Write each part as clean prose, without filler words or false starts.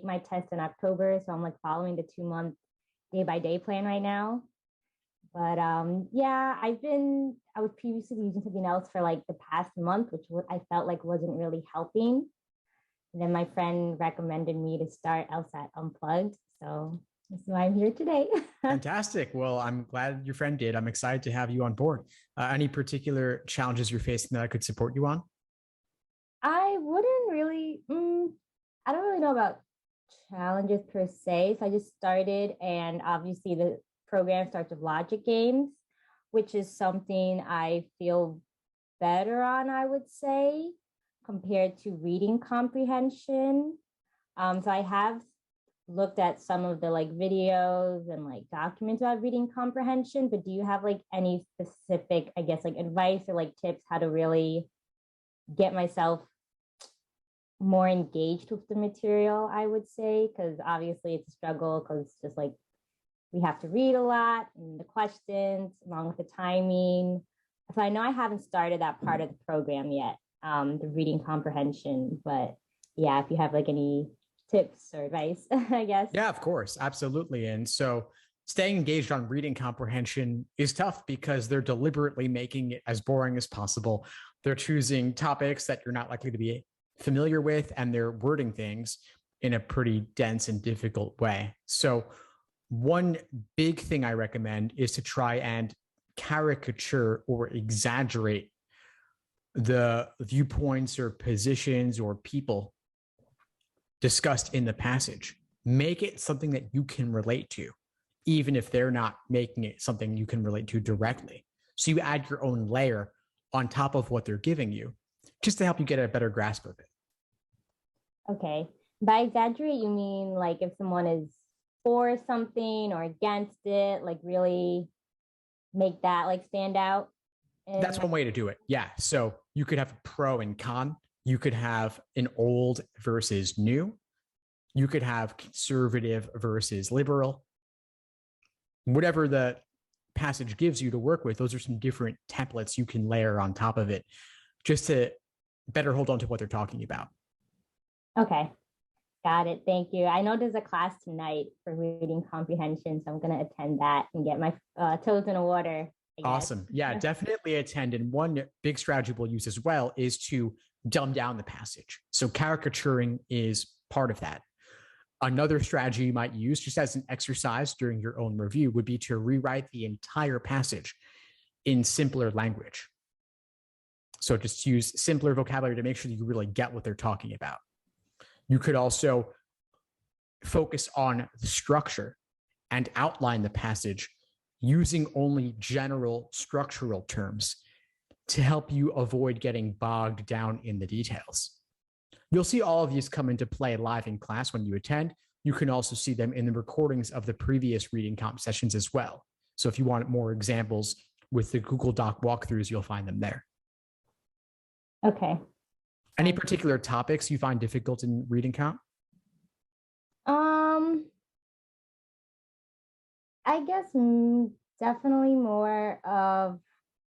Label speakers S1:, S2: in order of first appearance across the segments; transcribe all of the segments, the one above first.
S1: my test in October. So I'm like following the 2-month day-by-day plan right now. But yeah, I was previously using something else for like the past month, which I felt like wasn't really helping. And then my friend recommended me to start LSAT Unplugged. So that's why I'm here today.
S2: Fantastic. Well, I'm glad your friend did. I'm excited to have you on board. Any particular challenges you're facing that I could support you on?
S1: I wouldn't really, I don't really know about challenges per se. So I just started, and obviously the program starts with logic games, which is something I feel better on, I would say, compared to reading comprehension. So I have looked at some of the like videos and like documents about reading comprehension, but do you have like any specific, I guess, like advice or like tips how to really get myself more engaged with the material, I would say, because obviously it's a struggle because it's just like we have to read a lot and the questions along with the timing. So I know I haven't started that part of the program yet, the reading comprehension, but yeah, if you have like any tips or advice, I guess.
S2: Yeah, of course. Absolutely. And so staying engaged on reading comprehension is tough because they're deliberately making it as boring as possible. They're choosing topics that you're not likely to be familiar with, and they're wording things in a pretty dense and difficult way. So one big thing I recommend is to try and caricature or exaggerate the viewpoints or positions or people discussed in the passage. Make it something that you can relate to, even if they're not making it something you can relate to directly. So you add your own layer on top of what they're giving you, just to help you get a better grasp of it.
S1: Okay. By exaggerate, you mean like if someone is for something or against it, like really make that like stand out?
S2: That's one way to do it. Yeah. So you could have pro and con. You could have an old versus new. You could have conservative versus liberal. Whatever the passage gives you to work with, those are some different templates you can layer on top of it just to better hold on to what they're talking about.
S1: Okay. Got it. Thank you. I know there's a class tonight for reading comprehension, so I'm going to attend that and get my toes in the water.
S2: Awesome. Yeah, definitely attend. And one big strategy we'll use as well is to dumb down the passage. So caricaturing is part of that. Another strategy you might use just as an exercise during your own review would be to rewrite the entire passage in simpler language. So just use simpler vocabulary to make sure that you really get what they're talking about. You could also focus on the structure and outline the passage using only general structural terms to help you avoid getting bogged down in the details. You'll see all of these come into play live in class when you attend. You can also see them in the recordings of the previous reading comp sessions as well. So if you want more examples with the Google Doc walkthroughs, you'll find them there.
S1: Okay.
S2: Any particular topics you find difficult in reading comp?
S1: I guess definitely more of,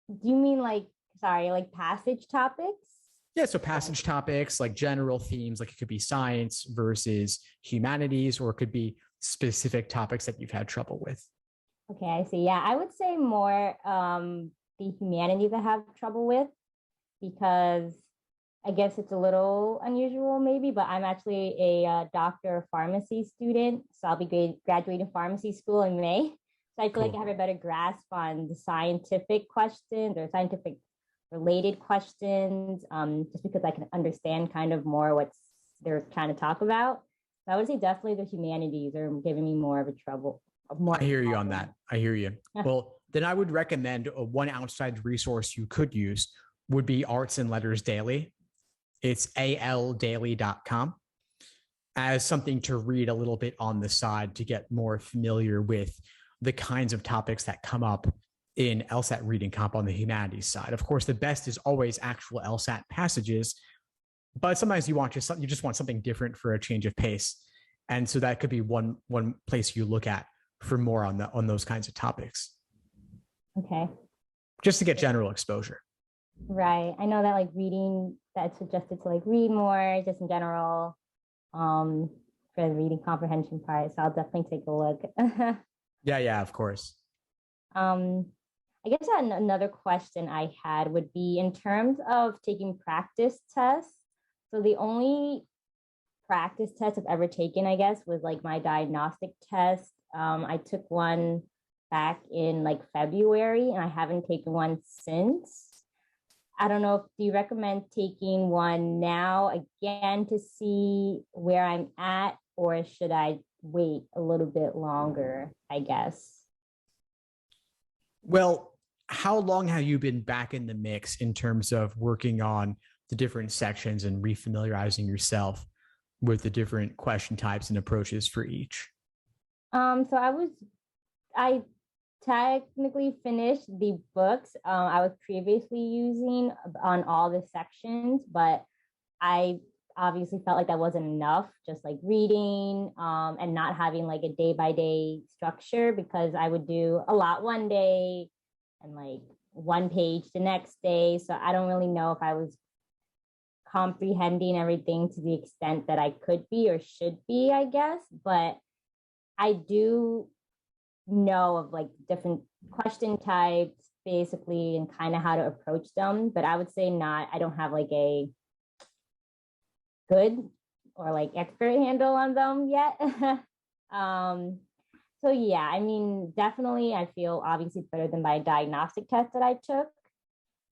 S1: do you mean like, sorry, like passage topics?
S2: Yeah, so passage topics like general themes, like it could be science versus humanities, or it could be specific topics that you've had trouble with.
S1: Okay, I see. Yeah, I would say more the humanities I have trouble with, because I guess it's a little unusual maybe, but I'm actually a doctor of pharmacy student. So I'll be graduating pharmacy school in May. So I feel like I have a better grasp on the scientific questions or scientific related questions, just because I can understand kind of more what they're trying to talk about. So I would say definitely the humanities are giving me more of a trouble.
S2: I hear you on that. I hear you. Well, then I would recommend one outside resource you could use would be Arts and Letters Daily. It's aldaily.com as something to read a little bit on the side to get more familiar with the kinds of topics that come up in LSAT reading comp on the humanities side. Of course, the best is always actual LSAT passages, but sometimes you just want something different for a change of pace. And so that could be one place you look at for more on those kinds of topics.
S1: Okay.
S2: Just to get general exposure.
S1: Right. I know that like reading, that's suggested to like read more just in general, for the reading comprehension part. So I'll definitely take a look.
S2: Yeah, of course.
S1: um, I guess another question I had would be in terms of taking practice tests. So the only practice test I've ever taken, I guess, was like my diagnostic test. I took one back in like February and I haven't taken one since. I don't know if do you recommend taking one now again to see where I'm at, or should I wait a little bit longer, I guess?
S2: Well, how long have you been back in the mix in terms of working on the different sections and refamiliarizing yourself with the different question types and approaches for each?
S1: So I technically finished the books I was previously using on all the sections, but I obviously felt like that wasn't enough, just like reading and not having like a day by day structure, because I would do a lot one day and like one page the next day. So I don't really know if I was comprehending everything to the extent that I could be or should be, I guess. But I do know of like different question types basically and kind of how to approach them. But I would say not, I don't have like a good or like expert handle on them yet. um, so yeah, I mean, definitely I feel obviously better than my diagnostic test that I took,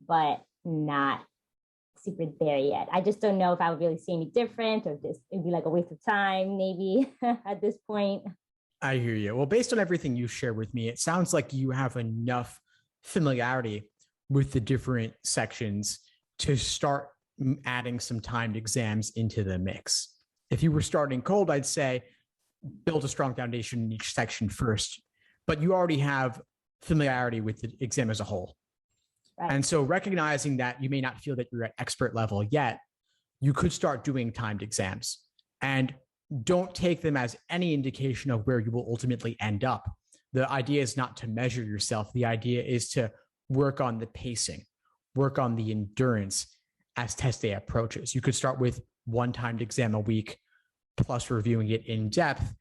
S1: but not super there yet. I just don't know if I would really see any different or if this it'd be like a waste of time, maybe at this point.
S2: I hear you. Well, based on everything you shared with me, it sounds like you have enough familiarity with the different sections to start adding some timed exams into the mix. If you were starting cold, I'd say build a strong foundation in each section first, but you already have familiarity with the exam as a whole.
S1: Right.
S2: And so recognizing that you may not feel that you're at expert level yet, you could start doing timed exams. And don't take them as any indication of where you will ultimately end up. The idea is not to measure yourself. The idea is to work on the pacing, work on the endurance as test day approaches. You could start with one timed exam a week, plus reviewing it in depth.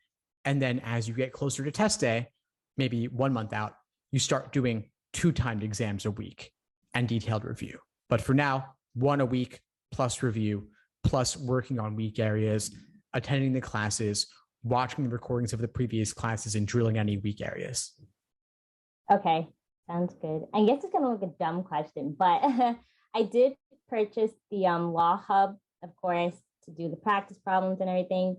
S2: And then as you get closer to test day, maybe 1 month out, you start doing 2 timed exams a week and detailed review. But for now, 1 a week plus review, plus working on weak areas, attending the classes, watching the recordings of the previous classes, and drilling any weak areas.
S1: Okay, sounds good. I guess it's gonna look a dumb question, but I did purchase the Law Hub, of course, to do the practice problems and everything.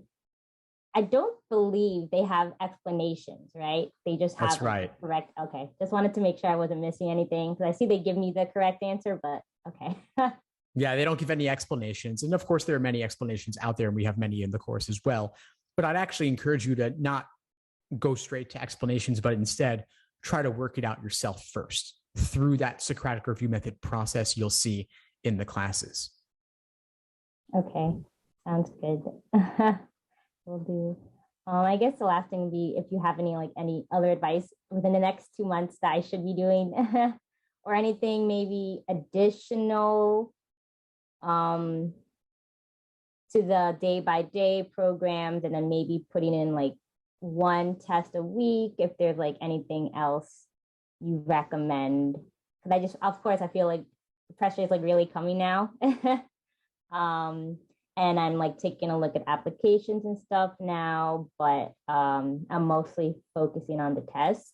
S1: I don't believe they have explanations, right? They just have
S2: That's right.
S1: Correct. Okay, just wanted to make sure I wasn't missing anything because I see they give me the correct answer, but okay.
S2: Yeah, they don't give any explanations. And of course, there are many explanations out there, and we have many in the course as well. But I'd actually encourage you to not go straight to explanations, but instead try to work it out yourself first through that Socratic review method process you'll see in the classes.
S1: Okay, sounds good. Will do. I guess the last thing would be if you have any other advice within the next 2 months that I should be doing, or anything maybe additional to the day by day programs, and then maybe putting in like one test a week if there's like anything else you recommend. Because I just, of course, I feel like the pressure is like really coming now. And I'm like taking a look at applications and stuff now, but I'm mostly focusing on the test.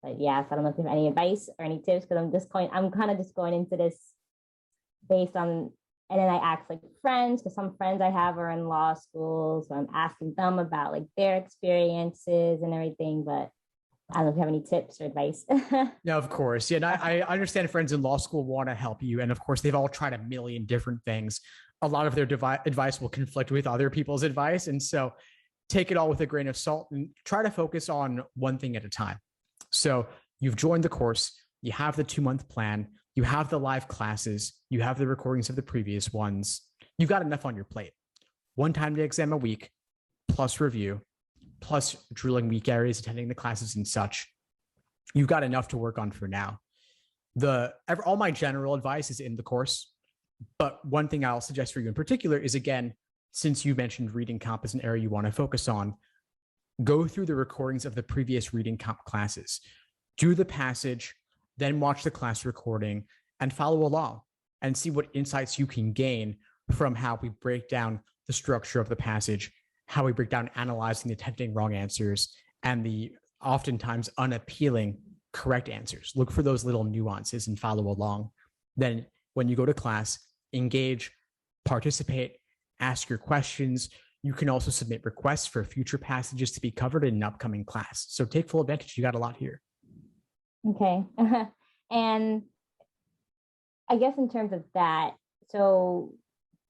S1: But yeah, so I don't know if you have any advice or any tips, because I'm kind of just going into this based on, and then I ask like friends, because some friends I have are in law school, so I'm asking them about like their experiences and everything, but I don't know if you have any tips or advice.
S2: No, of course. Yeah, and I understand friends in law school want to help you. And of course, they've all tried a million different things. A lot of their advice will conflict with other people's advice. And so take it all with a grain of salt and try to focus on one thing at a time. So you've joined the course, you have the 2-month plan, you have the live classes, you have the recordings of the previous ones. You've got enough on your plate. One time to exam a week, plus review, plus drilling weak areas, attending the classes and such. You've got enough to work on for now. All my general advice is in the course, but one thing I'll suggest for you in particular is, again, since you mentioned reading comp as an area you want to focus on, go through the recordings of the previous reading comp classes. Do the passage, then watch the class recording and follow along and see what insights you can gain from how we break down the structure of the passage, how we break down analyzing the tempting wrong answers and the oftentimes unappealing correct answers. Look for those little nuances and follow along. Then when you go to class, engage, participate, ask your questions. You can also submit requests for future passages to be covered in an upcoming class. So take full advantage. You got a lot here.
S1: Okay. And I guess in terms of that, so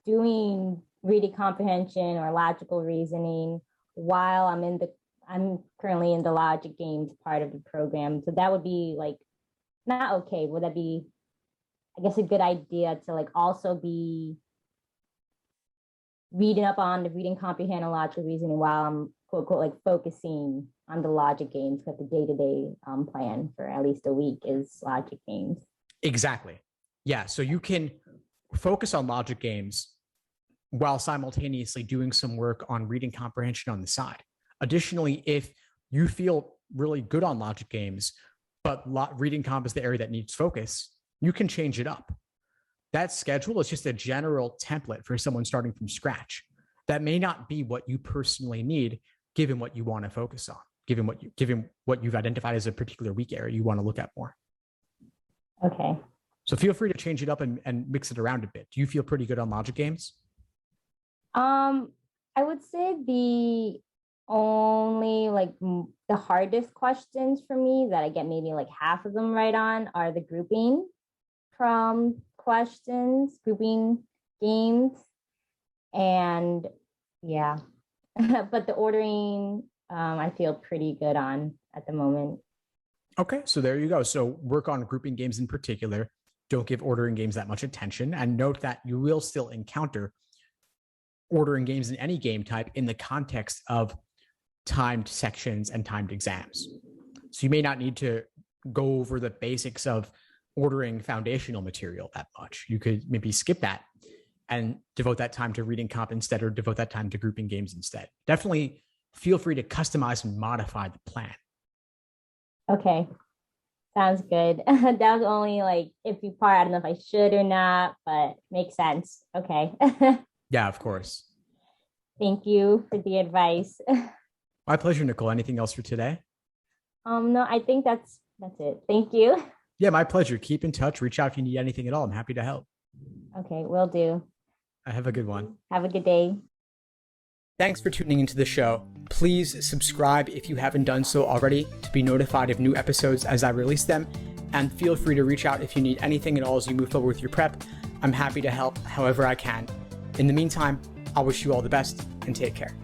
S1: doing reading comprehension or logical reasoning while I'm currently in the logic games part of the program. So that would be like, not okay. Would that be, I guess, a good idea to like also be reading up on the reading comprehend and logical reasoning while I'm quote unquote like focusing on the logic games, because the day-to-day plan for at least a week is logic games.
S2: Exactly. Yeah. So you can focus on logic games while simultaneously doing some work on reading comprehension on the side. Additionally, if you feel really good on logic games, but reading comp is the area that needs focus, you can change it up. That schedule is just a general template for someone starting from scratch. That may not be what you personally need, given what you want to focus on, given what you've identified as a particular weak area you want to look at more.
S1: Okay.
S2: So feel free to change it up and mix it around a bit. Do you feel pretty good on logic games?
S1: I would say the only like the hardest questions for me that I get maybe like half of them right on are the grouping from questions, grouping games, and yeah. But the ordering, I feel pretty good on at the moment.
S2: Okay, so there you go. So work on grouping games in particular. Don't give ordering games that much attention, and note that you will still encounter ordering games in any game type in the context of timed sections and timed exams. So you may not need to go over the basics of ordering foundational material that much. You could maybe skip that and devote that time to reading comp instead, or devote that time to grouping games instead. Definitely feel free to customize and modify the plan.
S1: Okay. Sounds good. That was only like iffy part. I don't know if I should or not, but makes sense. Okay.
S2: Yeah, of course.
S1: Thank you for the advice.
S2: My pleasure, Nicole. Anything else for today?
S1: No, I think that's it. Thank you.
S2: Yeah, my pleasure. Keep in touch. Reach out if you need anything at all. I'm happy to help.
S1: Okay, will do.
S2: Have a good one.
S1: Have a good day.
S2: Thanks for tuning into the show. Please subscribe if you haven't done so already to be notified of new episodes as I release them. And feel free to reach out if you need anything at all as you move forward with your prep. I'm happy to help however I can. In the meantime, I wish you all the best and take care.